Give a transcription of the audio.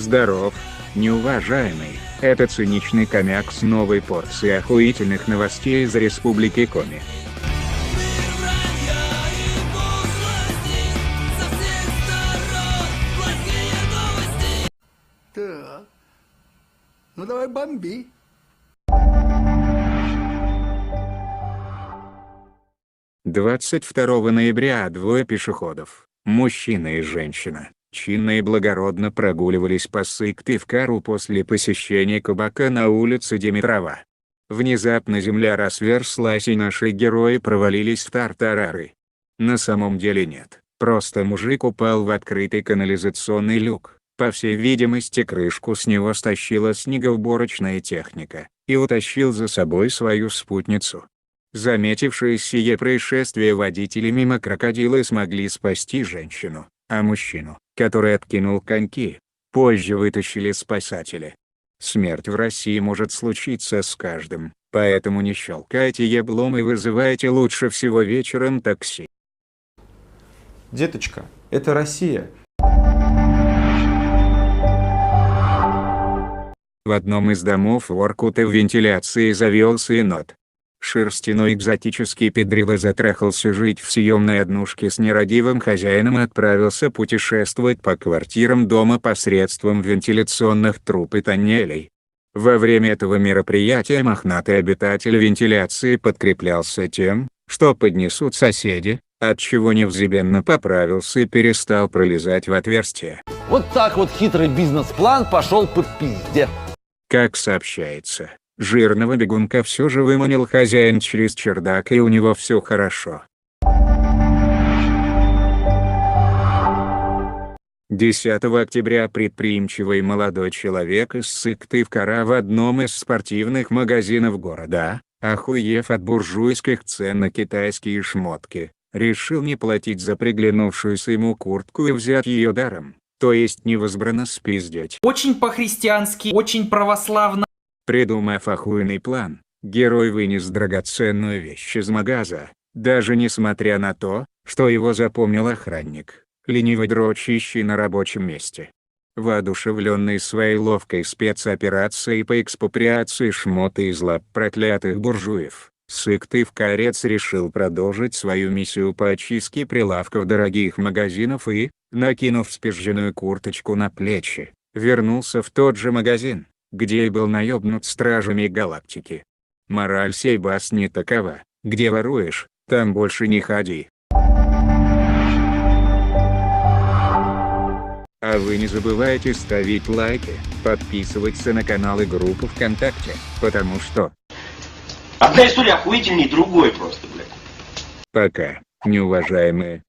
Здоров, неуважаемый, это циничный комяк с новой порцией охуительных новостей из Республики Коми. Так, ну давай бомби. «22 ноября двое пешеходов, мужчина и женщина, чинно и благородно прогуливались по Сыктывкару после посещения кабака на улице Димитрова. Внезапно земля расверслась и наши герои провалились в тартарары. На самом деле нет, просто мужик упал в открытый канализационный люк. По всей видимости, крышку с него стащила снегоуборочная техника, и утащил за собой свою спутницу. Заметившие сие происшествие водители мимо крокодила смогли спасти женщину, а мужчину, который откинул коньки, позже вытащили спасатели. Смерть в России может случиться с каждым, поэтому не щелкайте еблом и вызывайте лучше всего вечером такси. Деточка, это Россия. В одном из домов Воркуты в вентиляции завелся енот. Шерстяной экзотический педрила затрахался жить в съемной однушке с нерадивым хозяином и отправился путешествовать по квартирам дома посредством вентиляционных труб и тоннелей. Во время этого мероприятия мохнатый обитатель вентиляции подкреплялся тем, что поднесут соседи, отчего невзъебенно поправился и перестал пролезать в отверстие. Вот так вот хитрый бизнес-план пошел по пизде. Как сообщается, жирного бегунка все же выманил хозяин через чердак, и у него все хорошо. 10 октября предприимчивый молодой человек из Сыктывкара в одном из спортивных магазинов города, охуев от буржуйских цен на китайские шмотки, решил не платить за приглянувшуюся ему куртку и взять ее даром, то есть невозбранно спиздеть. Очень по-христиански, очень православно. Придумав охуенный план, герой вынес драгоценную вещь из магаза, даже несмотря на то, что его запомнил охранник, ленивый дрочащий на рабочем месте. Воодушевленный своей ловкой спецоперацией по экспроприации шмота из лап проклятых буржуев, сыктывкарец решил продолжить свою миссию по очистке прилавков дорогих магазинов и, накинув спизженную курточку на плечи, вернулся в тот же магазин, где и был наебнут стражами галактики. Мораль сей басни такова: где воруешь, там больше не ходи. А вы не забывайте ставить лайки, подписываться на канал и группу ВКонтакте, потому что... Одна история охуительней другой просто, блядь. Пока, неуважаемые.